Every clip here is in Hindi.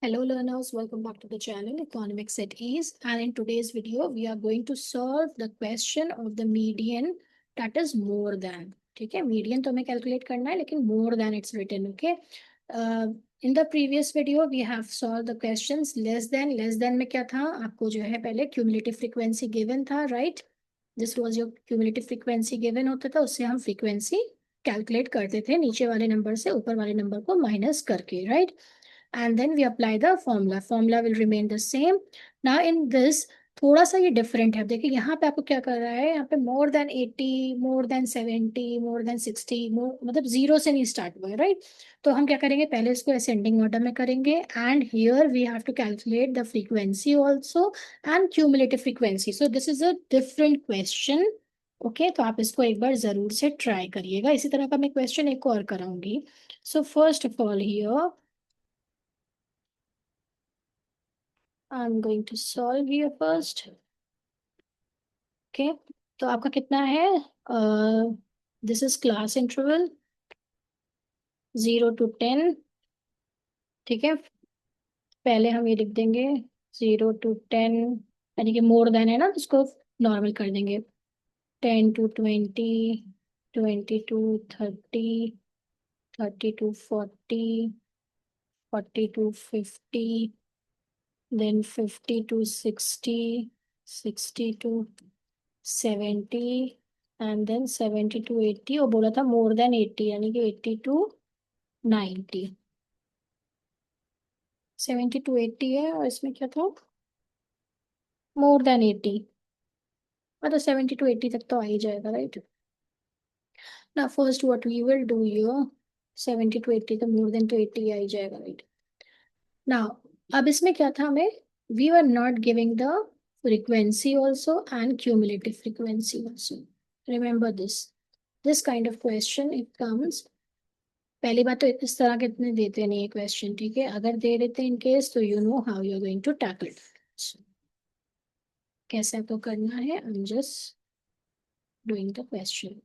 Hello learners, welcome back to the channel Economics at Ease, and in today's video we are going to solve the question of the median that is more than. ठीक है, median तो हमें calculate करना है लेकिन more than it's written. Okay, in the previous video we have solved the questions less than में क्या था, आपको जो है पहले cumulative frequency given था, right? This was your cumulative frequency given होता था, उससे हम frequency calculate करते थे नीचे वाले नंबर से ऊपर वाले नंबर को माइनस करके, right? And then we apply the formula will remain the same. Now in this थोड़ा सा ये डिफरेंट है. देखिए यहाँ पे आपको क्या कर रहा है, यहाँ पे more than 80, more than 70, more than 60, मतलब जीरो से नहीं स्टार्ट हुआ है, राइट? तो हम क्या करेंगे, पहले इसको असेंडिंग ऑर्डर में करेंगे, and here we have to calculate the frequency also and cumulative frequency. So this is a different question. Okay, तो आप इसको एक बार जरूर से ट्राई करिएगा. इसी तरह का मैं क्वेश्चन एक और कराऊंगी. So first of all here I'm going to solve here first. Okay, तो आपका कितना है? This is class interval 0 to 10. ठीक है, पहले हम ये लिख देंगे 0 to 10, यानी कि मोर देन है ना, तो उसको नॉर्मल कर देंगे. 10 to 20, 20 to 30, 30 to 40, 40 to 50, then 50 to 60, 60 to 70, and then 70 to 80. और बोला था मोर देन 80, यानी कि 80 to 90. 70 to 80 है, और इसमें क्या था, मोर देन 80, मतलब 70 to 80 तक तो आ ही जाएगा, राइट? ना first what we will do here, 70 to 80 तो मोर देन तो 80 आ ही जाएगा, राइट? नाउ अब इसमें क्या था, हमें we are not giving the frequency also and cumulative frequency also. Remember this kind of question it comes. पहली बात तो इस तरह के इतने देते नहीं है क्वेश्चन, ठीक है? अगर दे देते इन केस तो you know how you are going to tackle it. कैसे आपको करना है, I am just doing the question.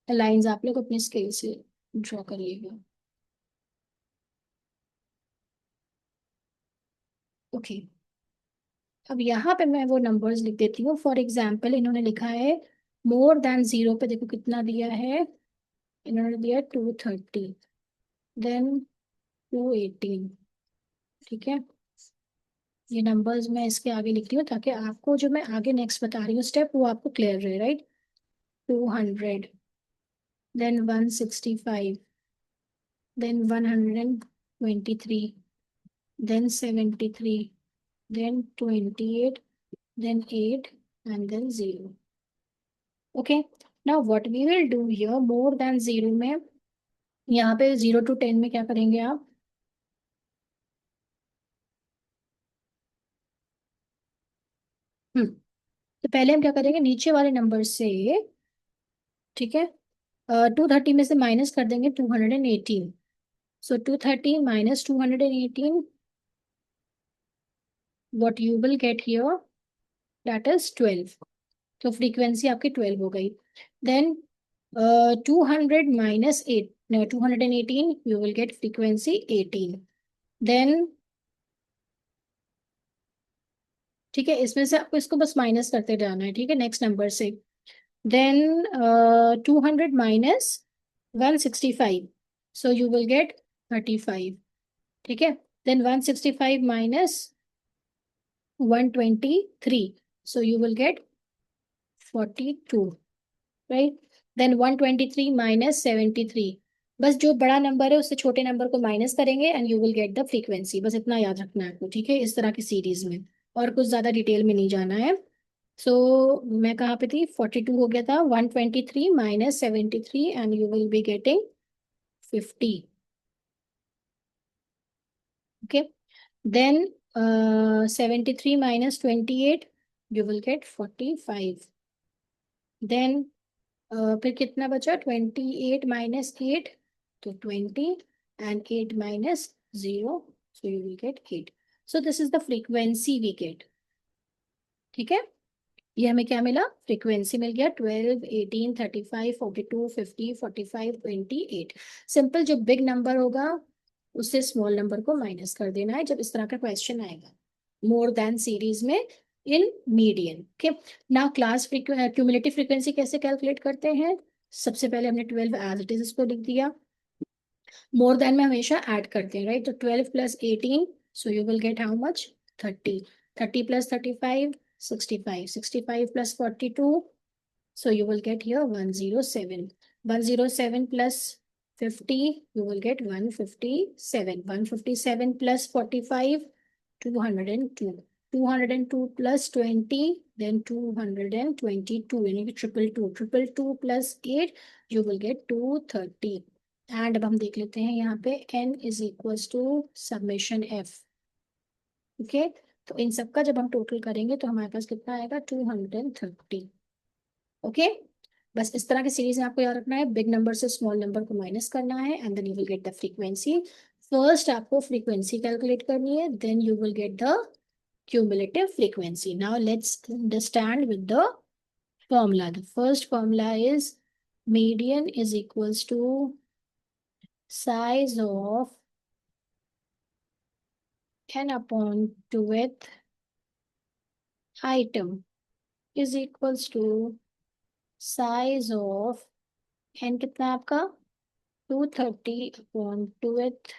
Lines आप लोग अपने स्केल से ड्रॉ करिएगा. ओके, अब यहाँ पे मैं वो नंबर्स लिख देती हूँ. फॉर एग्जाम्पल इन्होंने लिखा है मोर देन जीरो पे, देखो कितना दिया है, इन्होंने दिया 230, देन 218. ठीक है, ये नंबर्स मैं इसके आगे लिख रही हूँ ताकि आपको जो मैं आगे नेक्स्ट बता रही हूँ स्टेप वो आपको क्लियर रहे, right? 200, then 165, then 123, then 73, then 28, then 8, and then 0. Okay, now what we will do here, more than zero में यहाँ पे 0 to 10 में क्या करेंगे आप, तो पहले हम क्या करेंगे, नीचे वाले नंबर से, ठीक है, 230 में से माइनस कर देंगे 218. So 230 minus 218, what you will get here, that is 12. तो फ्रीक्वेंसी आपकी 12 हो गई. Then 200 minus 8, 218, you will get frequency 18. Then ठीक है, इसमें से आपको इसको बस माइनस करते जाना है, ठीक है, नेक्स्ट नंबर से. Then 200 minus 165, so you will get 35. ठीक है, then 165 minus 123, so you will get 42, right? Then 123 minus 73, बस जो बड़ा नंबर है उससे छोटे नंबर को माइनस करेंगे and you will get the frequency. बस इतना याद रखना है आपको, ठीक है, इस तरह की सीरीज में, और कुछ ज्यादा डिटेल में नहीं जाना है. मैं कहाँ पे थी, 42 हो गया था. 123 minus 73 and you will be getting 50. Okay, then 73 minus 28, you will get 45. Then फिर कितना बचा, 28 minus 8, तो 20, and 8 minus 0, so you will get 8. So this is the frequency we get. ठीक है, ये हमें क्या मिला, फ्रीक्वेंसी मिल गया 12, 18, 35, 42, 50, 45, 28. सिंपल, जो बिग नंबर होगा उससे स्मॉल नंबर को माइनस कर देना है जब इस तरह का क्वेश्चन आएगा मोर देन सीरीज में in median. Okay, now class cumulative frequency कैसे कैलकुलेट करते हैं? सबसे पहले हमने 12 एज इट इज इसको लिख दिया। मोर देन में हमेशा ऐड करते हैं, राइट? तो 12 plus 18, so you will gate how much? 30। 30 plus 35, 65। 65 plus 42, so you will get here 107. 107 plus 50, you will get 157. 157 plus 45, 202. 202 plus 20, then 222. यानी कि triple two. Triple two plus 8, you will get 230. And अब हम देख लेते हैं यहाँ पे n is equals to summation f. Okay, तो इन सबका जब हम टोटल करेंगे तो हमारे पास कितना आएगा? 230. ओके, बस इस तरह की सीरीज में आपको याद रखना है, बिग नंबर से स्मॉल नंबर को माइनस करना है and then you will get the frequency. First आपको फ्रीक्वेंसी कैलकुलेट करनी है, then you will get the cumulative frequency. Now let's understand with the formula. The first formula is median is equals to size of n upon width item is equals to size of n कितना है आपका? 230 upon width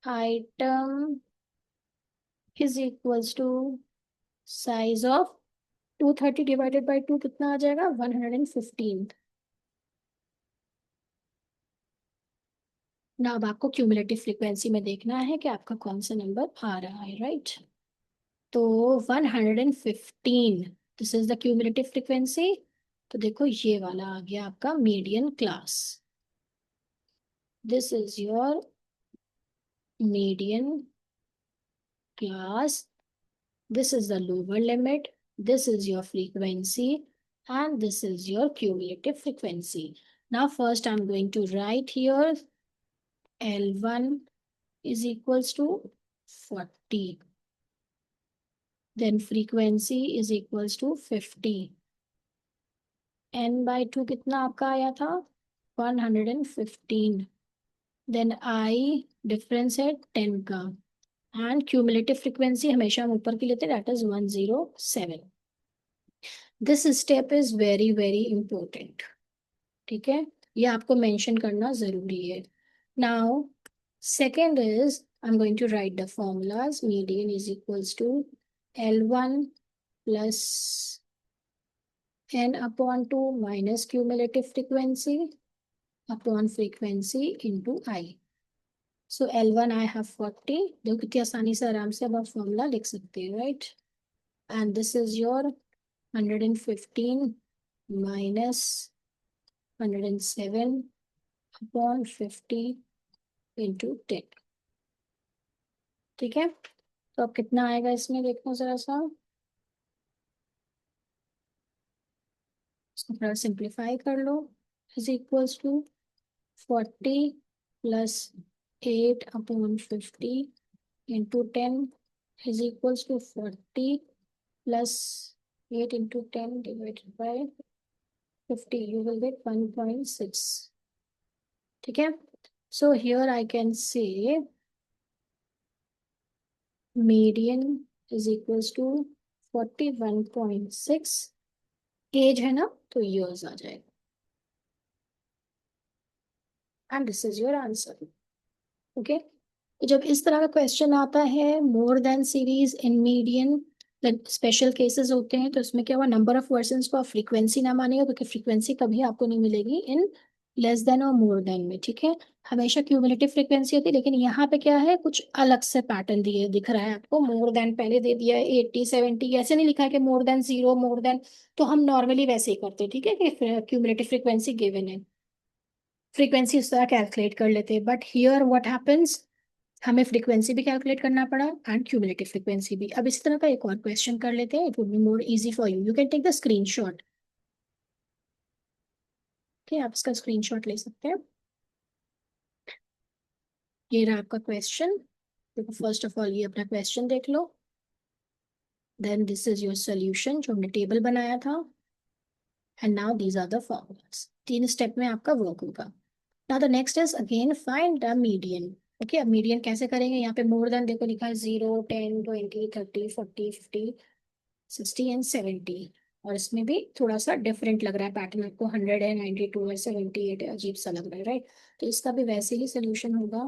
item is equals to size of 230 divided by 2 कितना आ जाएगा? 115. ना अब आपको क्यूमुलेटिव फ्रीक्वेंसी में देखना है कि आपका कौन सा नंबर आ रहा है, राइट? तो 115, this is the cumulative frequency. तो देखो ये वाला आ गया आपका median class. This is your median class. This is the lower limit, this is your frequency, and this is your cumulative frequency. Now first I'm going to write here L1 is equals to 40. Then frequency is equals to 50. N by 2 कितना आपका आया था? 115. Then I difference है 10 का. And cumulative frequency हमेशा हम ऊपर की लेते हैं, that is 107. This step is very very important, ठीक है? ये आपको मेंशन करना जरूरी है। Now second is I am going to write the formulas. Median is equals to L1 plus n upon 2 minus cumulative frequency upon frequency into i. So L1 I have 40. देखो कितनी आसानी से आराम से अब आप फॉर्मूला लिख सकते हैं, right? And this is your 115 minus 107 upon 50 into 10. ठीक है, तो अब कितना आएगा इसमें देखो जरा सा, इसको थोड़ा सिंप्लीफाई कर लो. Is equals to 40 plus 8 upon 50 into 10 is equals to 40 plus 8 into 10 divided by 50. You will get 1.6. ठीक है, so here I can say median is equals to 41.6. Age है ना, तो ईयर्स आ जाएगा. And this is your answer. Okay, तो जब इस तरह का क्वेश्चन आता है more than series in median, special cases होते हैं, तो इसमें क्या हुआ, नंबर ऑफ वर्जन्स को आप फ्रीक्वेंसी ना मानिएगा, क्योंकि फ्रीक्वेंसी कभी आपको नहीं मिलेगी इन लेस देन और मोर देन में. ठीक है, हमेशा क्यूमुलेटिव फ्रीक्वेंसी होती है, लेकिन यहाँ पे क्या है, कुछ अलग से पैटर्न दिए दिख रहा है आपको. मोर देन पहले दे दिया है 80 70, ऐसे नहीं लिखा है कि मोर देन 0 मोर देन. तो हम नॉर्मली वैसे ही करते हैं, ठीक है, कि क्यूमुलेटिव फ्रीक्वेंसी गिवन है, फ्रीक्वेंसी उस तरह कैलकुलेट कर लेते हैं. बट हियर व्हाट हैपेंस, हमें फ्रीक्वेंसी भी कैलकुलेट करना पड़ा एंड क्यूमुलेटिव फ्रीक्वेंसी भी. अब इसी तरह का एक और क्वेश्चन कर लेते हैं, it would be more easy for you. You can take the screenshot. ठीक है, आप इसका स्क्रीनशॉट ले सकते हैं. ये रहा आपका क्वेश्चन. देखो फर्स्ट ऑफ ऑल ये अपना क्वेश्चन देख लो, then this is your solution जो हमने टेबल बनाया था, and now these are the formulas. 3 step में आपका वर्क होगा. Now the next is again find the median. Okay, अब मीडियन कैसे करेंगे? यहाँ पे मोर देन देखो लिखा है 0, 10, 20, 30, 40, 50, 60 एंड 70। और इसमें भी थोड़ा सा डिफरेंट लग रहा है पैटर्न आपको, 100 है, 92 है, 78 है, अजीब सा लग रहा है, राइट? तो इसका भी वैसे ही सोल्यूशन होगा।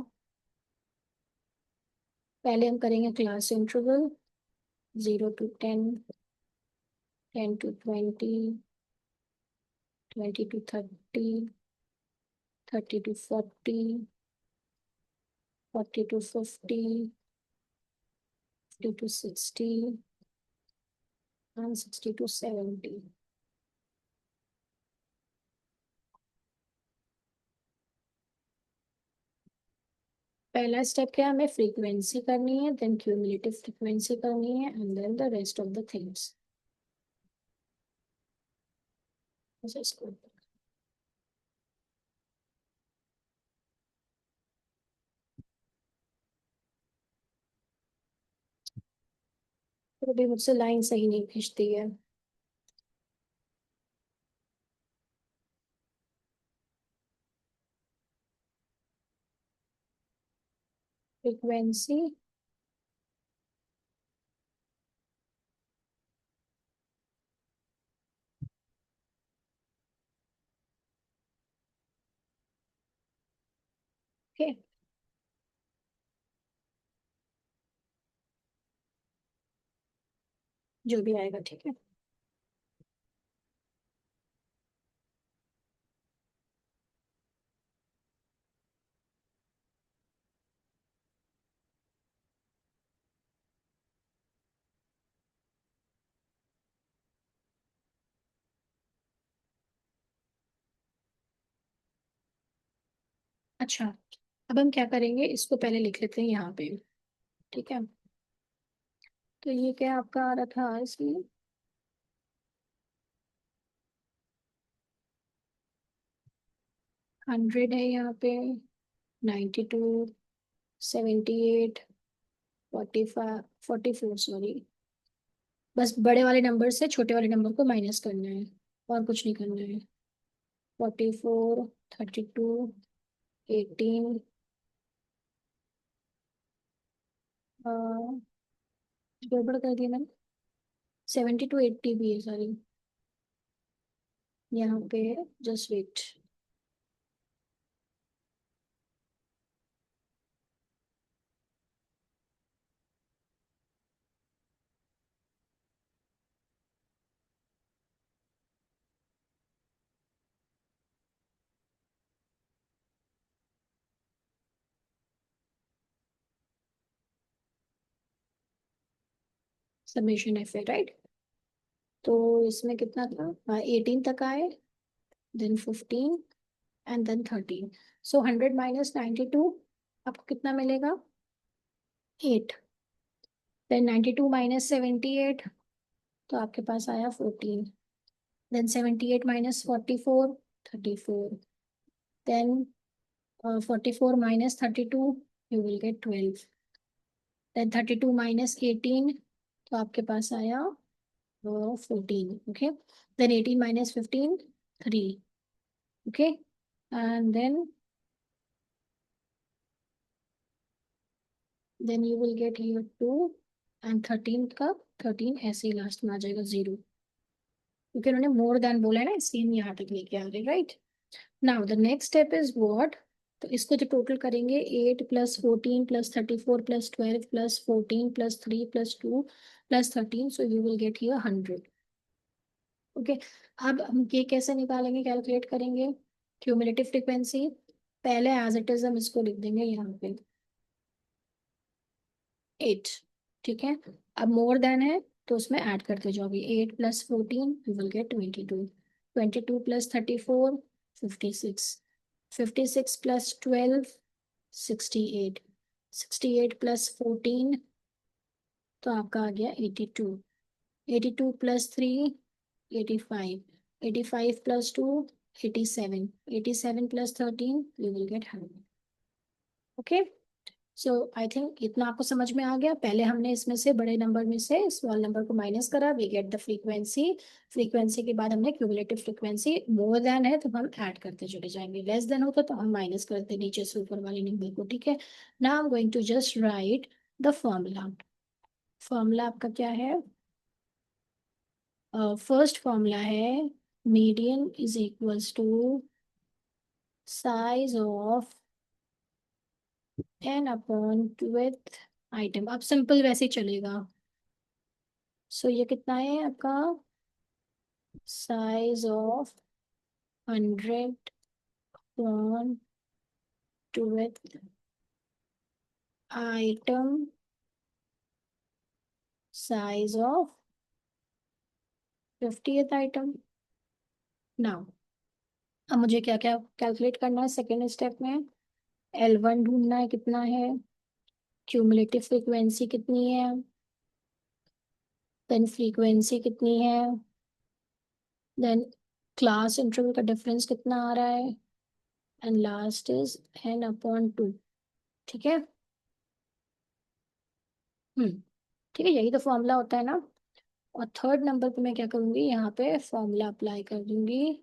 पहले हम करेंगे class interval 0 to 10, 10 to 20, 20 to 30, 30 to 40, 40 to 50, 50 to 60, and 60 to 70। पहला स्टेप क्या है? हमें फ्रीक्वेंसी करनी है, देन क्यूमुलेटिव फ्रीक्वेंसी करनी है, and then the rest of the things. इसको तो अभी मुझसे लाइन सही नहीं खींचती है। फ्रीक्वेंसी ओके, जो भी आएगा ठीक है। अच्छा, अब हम क्या करेंगे, इसको पहले लिख लेते हैं यहाँ पे, ठीक है? तो ये क्या आपका आ रहा था इसमें? 100 है यहाँ पे, 92, 78, 45, 44, सॉरी। बस बड़े वाले नंबर से छोटे वाले नंबर को माइनस करना है, और कुछ नहीं करना है। 44, 32, 18, गड़बड़ कर दिया मैंने, 70 to 80 भी है, सॉरी। यहाँ पे जस्ट वेट। समेशन एफ है, राइट? तो इसमें कितना था? हाँ, 18 तक आए, देन 15, एंड देन 13। सो 100 - 92 आपको कितना मिलेगा? 8। देन 92 - 78, तो आपके पास आया 14। Then 78 - 44, 34। Then 44 - 32, you will get 12। Then 32 - 18, तो आपके पास आया 14। Okay, then 18 - 15, 3। Okay, and then you will get here 2, and 13 का 13 ऐसे ही लास्ट में आ जाएगा 0, क्योंकि उन्होंने मोर देन बोला है ना, इसलिए हम यहाँ तक लेके आ रहे, right? Now the next step is what? तो इसको जो टोटल करेंगे, 8 + 14 + 12 + 12 + 3 + 2 + 13, सो you will get here 100। Okay, अब हम ये कैसे निकालेंगे, कैलकुलेट करेंगे? क्यूमुलेटिव फ्रीक्वेंसी पहले एज इट इज हम इसको लिख देंगे यहाँ पे 8, ठीक है? अब मोर देन है तो उसमें ऐड करते जाओगे, 8 + 14 यू विल गेट 22, 22 + 34 56, 56 + 12 68, 68 + 14 तो आपका आ गया 82, 82 + 3 85, 85 + 2 87, 87 + 13 you will get 100। Okay, so I think इतना आपको समझ में आ गया। पहले हमने इसमें से बड़े नंबर में से स्मॉल नंबर को माइनस करा, we get the frequency. Frequency के बाद हमने क्यूमुलेटिव फ्रीक्वेंसी, मोर देन है तो हम ऐड करते चले जाएंगे, लेस देन होता तो हम माइनस करते नीचे से ऊपर वाले नंबर को, ठीक है। Now I am going to just write the formula. Formula आपका क्या है? फर्स्ट फॉर्मूला है median is equals to size of n upon twelfth item. अब सिंपल वैसे ही चलेगा। सो ये कितना है आपका? Size of 100 upon twelfth item, size of 50th item. Now अब मुझे क्या क्या कैलकुलेट करना है सेकेंड स्टेप में? L1 ढूंढना है, कितना है, क्यूमुलेटिव फ्रीक्वेंसी कितनी है, देन फ्रीक्वेंसी कितनी है, देन क्लास इंटरवल का डिफरेंस कितना आ रहा है, एंड लास्ट इज n/2। ठीक है। ठीक है, यही तो फॉर्मूला होता है ना। और थर्ड नंबर पे मैं क्या करूंगी, यहाँ पे फॉर्मूला अप्लाई कर दूंगी।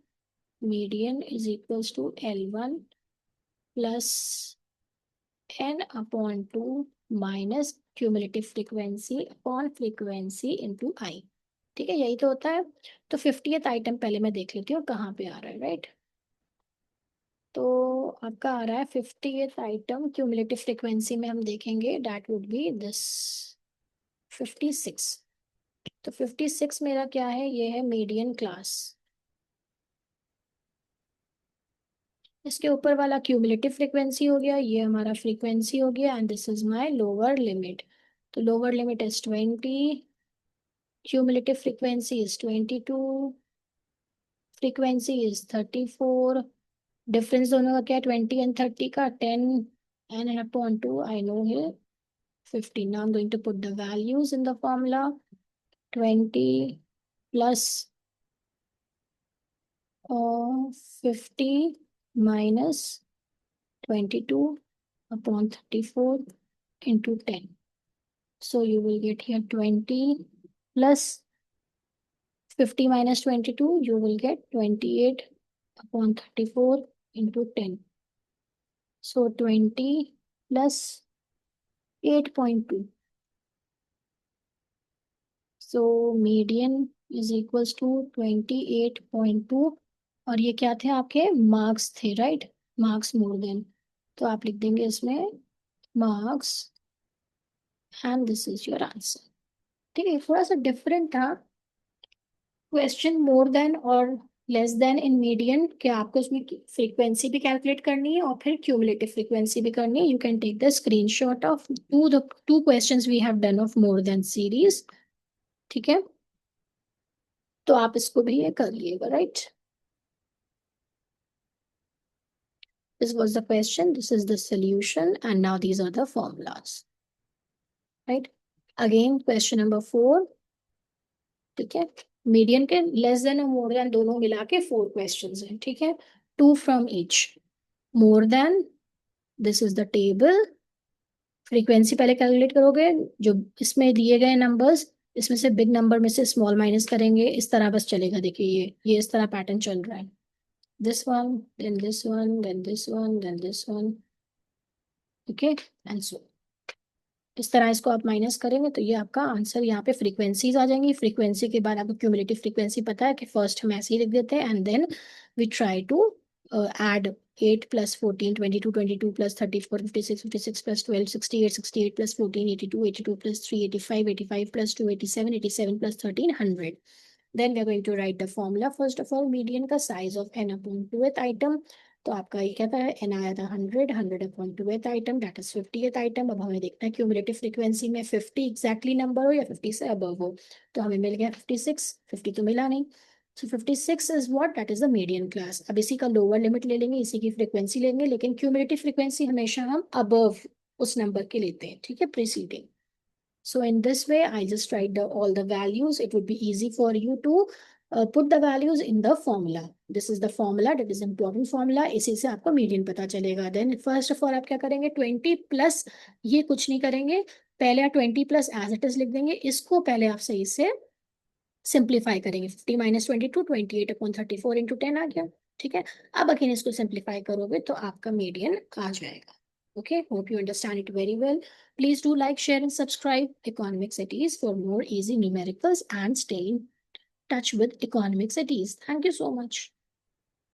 Median is equals to L1 plus n/2 minus cumulative frequency upon frequency into i. ठीक है, यही तो होता है। तो 50th आइटम पहले मैं देख लेती हूँ कहाँ पे आ रहा है, राइट। तो आपका आ रहा है 50th आइटम, क्यूमुलेटिव फ्रीक्वेंसी में हम देखेंगे दैट वुड बी दिस 56। तो 56 मेरा क्या है, ये है मीडियन क्लास। इसके ऊपर वाला क्यूमुलेटिव फ्रीक्वेंसी हो गया, ये हमारा फ्रीक्वेंसी हो गया, and this is my lower limit. तो lower limit is 20, cumulative frequency is 22, frequency is 34। Difference दोनों का क्या है, 20 एंड 30 का, 10 and upon 2 I know here 15. Now I'm going to put the values in the formula. 20 plus 50 minus 22 upon 34 into 10. So you will get here 20 plus 50 minus 22, you will get 28 upon 34 into 10. So 20 plus 8.2. So median is equals to 28.2। और ये क्या थे आपके मार्क्स थे, राइट, मार्क्स मोर देन। तो आप लिख देंगे इसमें marks and this is your answer. ठीक है, थोड़ा सा डिफरेंट था क्वेश्चन, मोर देन और लेस देन इन मीडियन, कि आपको इसमें फ्रीक्वेंसी भी कैलकुलेट करनी है और फिर क्यूमुलेटिव फ्रीक्वेंसी भी करनी है। You can take the screenshot of two questions we have done of more than series. ठीक है, तो आप इसको भी ये कर लिएगा, right. This was the question, this is the solution, and now these are the formulas, right? Again, question number 4। ठीक है, मीडियन के लेस देन और मोर देन दोनों मिला के 4 क्वेश्चंस हैं। ठीक है, 2 from each. More than, this is the table. Frequency पहले कैलकुलेट करोगे, जो इसमें दिए गए नंबर्स, इसमें से बिग नंबर में से स्मॉल माइनस करेंगे, इस तरह बस चलेगा। देखिए ये इस तरह पैटर्न चल रहा है, this one then this one then this one then this one, okay, and so इस तरह इसको आप माइनस करेंगे तो ये आपका आंसर, यहाँ पे फ्रीक्वेंसीज आ जाएंगी। फ्रीक्वेंसी के बाद आपको क्यूमुलेटिव फ्रीक्वेंसी पता है कि फर्स्ट हम ऐसे ही लिख देते हैं, and then we try to add 8 plus 14 22, 22 plus 34 56, 56 plus 12 68, 68 plus 14 82, 82 plus 3 85, 85 plus 2 87, 87 plus 13 100। Then we are going to write the formula. First of all, median का size of n upon 2th item। तो आपका ये क्या था, n आया था 100, 100 upon 2th item that is 50th item. अब हमें देखना है क्यूमुलेटिव फ्रीक्वेंसी में 50 एग्जैक्टली नंबर हो या 50 से अबव हो। तो हमें मिल गया 56, 50 तो मिला नहीं। सो 56 is what, that is the median class. अब इसी का लोअर लिमिट ले लेंगे, इसी की फ्रीक्वेंसी लेंगे, लेकिन क्यूमुलेटिव फ्रीक्वेंसी हमेशा हम अबव उस नंबर के लेते हैं, ठीक है, preceding. So in this way, I just write all the values. It would be easy for you to put the values in the formula. This is the formula, that is important formula. इसी से आपको मीडियन पता चलेगा. देन फर्स्ट ऑफ ऑल आप क्या करेंगे, 20 प्लस, ये कुछ नहीं करेंगे, पहले आप 20 प्लस एज इट इज लिख देंगे. इसको पहले आप सही से सिंप्लीफाई करेंगे. 50 माइनस 22, 28/34 इंटू 10 आ गया. ठीक है. अब अगेन इसको सिंप्लीफाई करोगे तो आपका मीडियन आ जाएगा. Okay, hope you understand it very well. Please do like, share, and subscribe Economics at Ease for more easy numericals and stay in touch with Economics at Ease. Thank you so much.